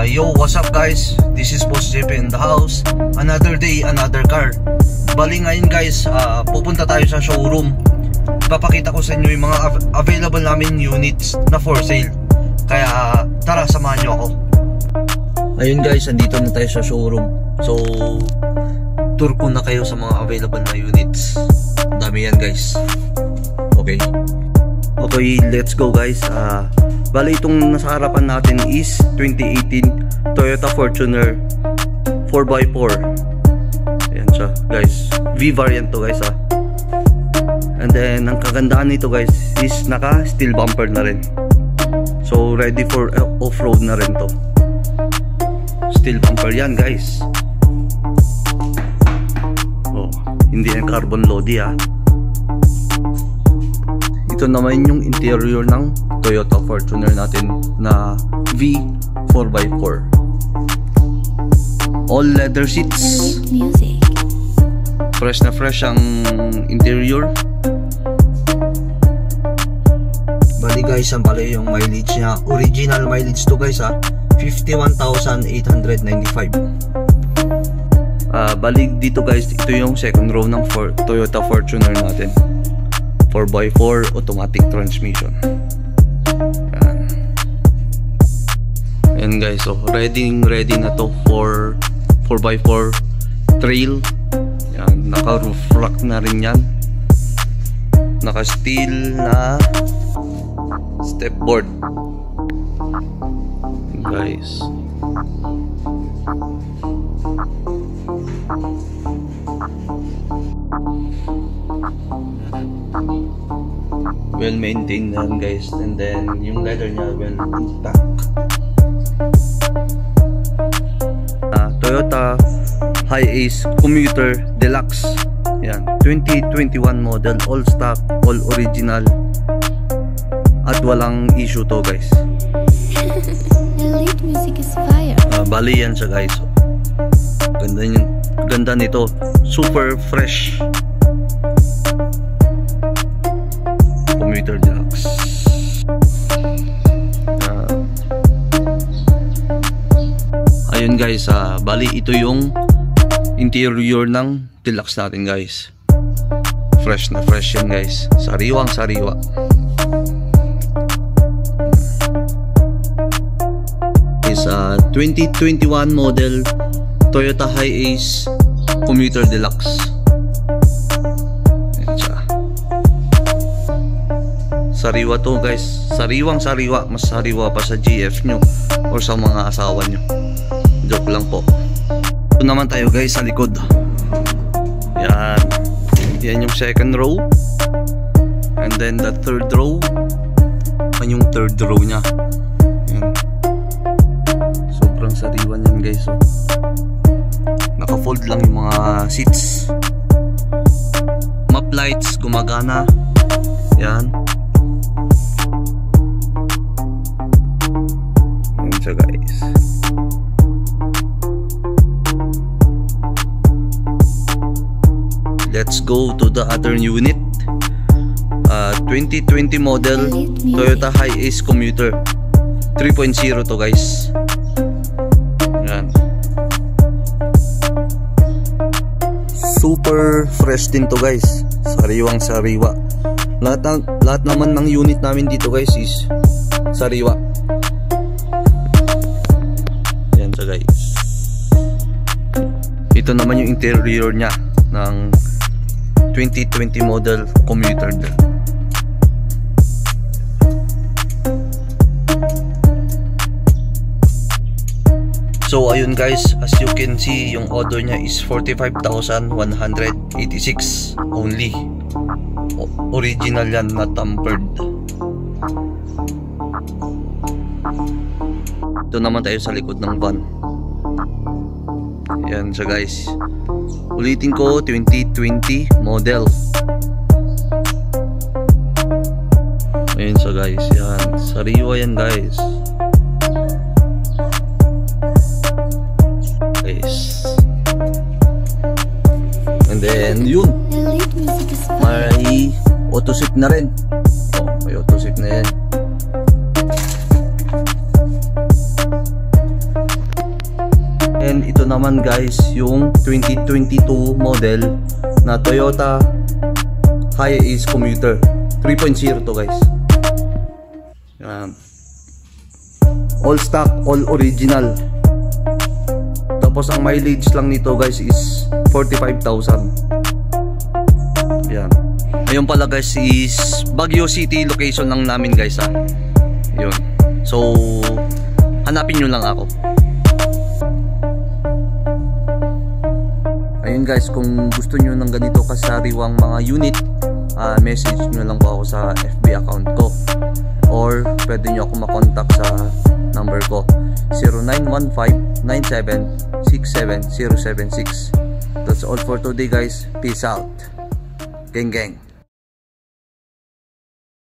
Yo, what's up guys? This is Boss JP in the house. Another day, another car. Bali ngayon guys, pupunta tayo sa showroom. Ipapakita ko sa inyo yung mga available namin units na for sale. Kaya tara, samahan nyo ako. Ayun guys, andito na tayo sa showroom. So, tour ko na kayo sa mga available na units. Dami yan guys. Okay, let's go guys. Bali itong nasa harapan natin is 2018 Toyota Fortuner 4x4. Ayan siya guys, V variant to guys And then ang kagandahan nito guys is naka steel bumper na rin. So ready for off-road na rin to. Steel bumper yan guys. Hindi yan carbon lodi Ito naman yung interior ng Toyota Fortuner natin na V 4x4. All leather seats. Fresh na fresh ang interior. Bali guys, ang pala yung mileage niya. Original mileage to guys 51,895. Bali dito guys, ito yung second row ng Toyota Fortuner natin. 4x4 automatic transmission. Ayan guys, so ready na to for 4x4 trail. Yan, naka roof rack na rin yan. Naka steel na stepboard guys. Well maintained na guys, and then yung leather niya well intact. Toyota Hi-Ace Commuter Deluxe. Yan, 2021 model, all stock, all original, at walang issue to guys. Elite music is fire. Bali yan siya guys. Ganda nito, super fresh. Commuter Deluxe. Ayun guys, bali ito yung interior ng Deluxe natin guys. Fresh na fresh yan guys. Sariwang sariwa. Is 2021 model Toyota Hi-Ace Commuter Deluxe. Sariwa to guys, sariwang sariwa, mas sariwa pa sa GF nyo or sa mga asawa nyo. Joke lang po. Ito naman tayo guys sa likod. Yan yung second row, and then the third row. Yung third row nya. Yan. Sobrang sariwa yan guys. Naka-fold lang yung mga seats. Map lights gumagana. Yan. So guys, let's go to the other unit. 2020 model Toyota Hi-Ace Commuter 3.0 to guys. Yan. Super fresh din to guys. Sariwang sariwa. Lahat naman ng unit namin dito guys is sariwa. Guys, ito naman yung interior nya ng 2020 model Commuter. So ayun guys, as you can see, yung order nya is 45,186 only. Original yan, not tampered. Ito naman tayo sa likod ng van. Yan siya guys. Ulitin ko, 2020 model. Ayun siya guys. Yan, sariwa yan guys. And then yun, may auto seat na rin. May auto seat na yan. And ito naman guys, yung 2022 model na Toyota Hiace Commuter 3.0 to guys. Yan. All stock, all original. Tapos ang mileage lang nito guys is 45,000. Yan. Ayun pala guys is Baguio City location lang namin guys ha. Yun. So hanapin nyo lang ako. Ayun guys, kung gusto nyo ng ganito kasariwang mga unit, message nyo lang po ako sa FB account ko, or pwede nyo ako makontak sa number ko 0915-9767-076. That's all for today guys. Peace out. Gang gang.